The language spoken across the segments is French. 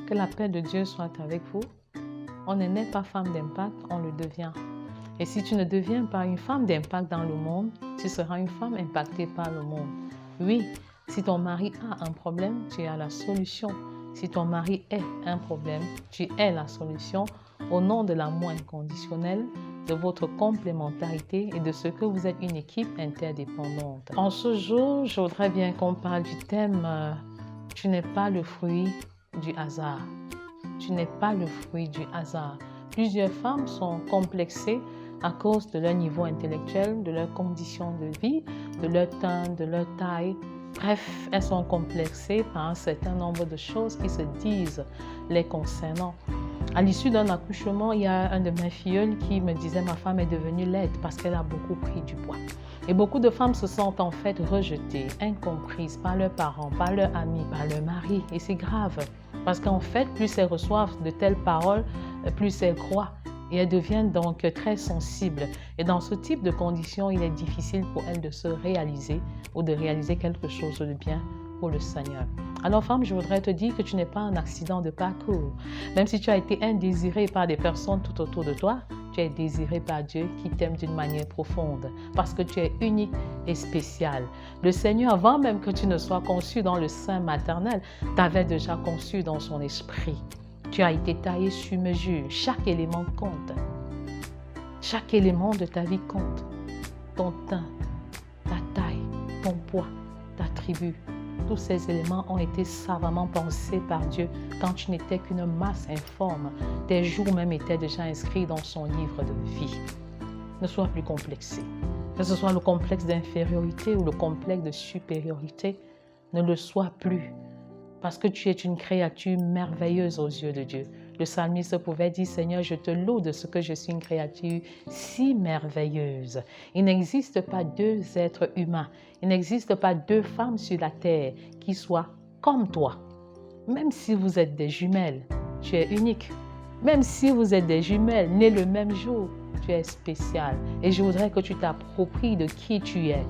Que la paix de Dieu soit avec vous. On ne naît pas femme d'impact, on le devient. Et si tu ne deviens pas une femme d'impact dans le monde, tu seras une femme impactée par le monde. Oui, si ton mari a un problème, tu as la solution. Si ton mari est un problème, tu es la solution au nom de l'amour inconditionnel, de votre complémentarité et de ce que vous êtes une équipe interdépendante. En ce jour, je voudrais bien qu'on parle du thème « Tu n'es pas le fruit du hasard ». Tu n'es pas le fruit du hasard. Plusieurs femmes sont complexées à cause de leur niveau intellectuel, de leurs conditions de vie, de leur teint, de leur taille. Bref, elles sont complexées par un certain nombre de choses qui se disent les concernant. À l'issue d'un accouchement, il y a un de mes filleuls qui me disait « Ma femme est devenue laide parce qu'elle a beaucoup pris du poids ». Et beaucoup de femmes se sentent en fait rejetées, incomprises par leurs parents, par leurs amis, par leur mari. Et c'est grave. Parce qu'en fait, plus elles reçoivent de telles paroles, plus elles croient. Et elles deviennent donc très sensibles. Et dans ce type de conditions, il est difficile pour elles de se réaliser ou de réaliser quelque chose de bien pour le Seigneur. Alors femme, je voudrais te dire que tu n'es pas un accident de parcours. Même si tu as été indésiré par des personnes tout autour de toi, tu es désiré par Dieu qui t'aime d'une manière profonde parce que tu es unique et spécial. Le Seigneur, avant même que tu ne sois conçu dans le sein maternel, t'avait déjà conçu dans son esprit. Tu as été taillé sur mesure. Chaque élément compte. Chaque élément de ta vie compte. Ton teint, ta taille, ton poids, ta tribu. Tous ces éléments ont été savamment pensés par Dieu quand tu n'étais qu'une masse informe. Tes jours même étaient déjà inscrits dans son livre de vie. Ne sois plus complexé. Que ce soit le complexe d'infériorité ou le complexe de supériorité, ne le sois plus. Parce que tu es une créature merveilleuse aux yeux de Dieu. Le psalmiste pouvait dire « Seigneur, je te loue de ce que je suis une créature si merveilleuse ». Il n'existe pas deux êtres humains, il n'existe pas deux femmes sur la terre qui soient comme toi. Même si vous êtes des jumelles, tu es unique. Même si vous êtes des jumelles nées le même jour, tu es spécial. Et je voudrais que tu t'appropries de qui tu es.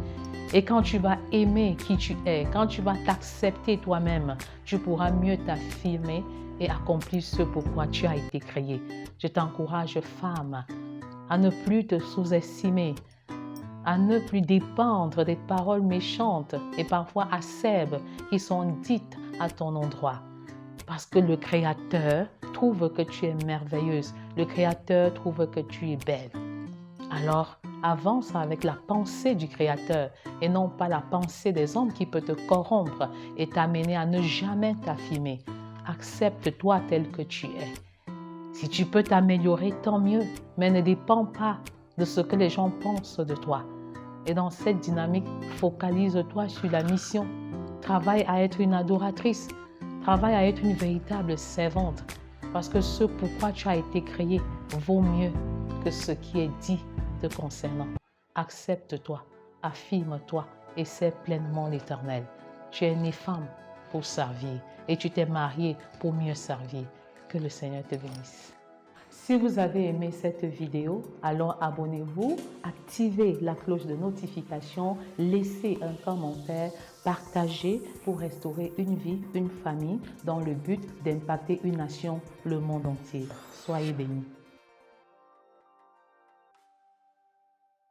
Et quand tu vas aimer qui tu es, quand tu vas t'accepter toi-même, tu pourras mieux t'affirmer et accomplir ce pourquoi tu as été créé. Je t'encourage, femme, à ne plus te sous-estimer, à ne plus dépendre des paroles méchantes et parfois acerbes qui sont dites à ton endroit. Parce que le Créateur trouve que tu es merveilleuse, le Créateur trouve que tu es belle. Alors, avance avec la pensée du Créateur et non pas la pensée des hommes qui peut te corrompre et t'amener à ne jamais t'affirmer. Accepte-toi tel que tu es. Si tu peux t'améliorer, tant mieux, mais ne dépends pas de ce que les gens pensent de toi. Et dans cette dynamique, focalise-toi sur la mission. Travaille à être une adoratrice. Travaille à être une véritable servante. Parce que ce pourquoi tu as été créé vaut mieux que ce qui est dit te concernant. Accepte-toi, affirme-toi et sers pleinement l'Éternel. Tu es née femme pour servir et tu t'es mariée pour mieux servir. Que le Seigneur te bénisse. Si vous avez aimé cette vidéo, alors abonnez-vous, activez la cloche de notification, laissez un commentaire, partagez pour restaurer une vie, une famille dans le but d'impacter une nation, le monde entier. Soyez bénis.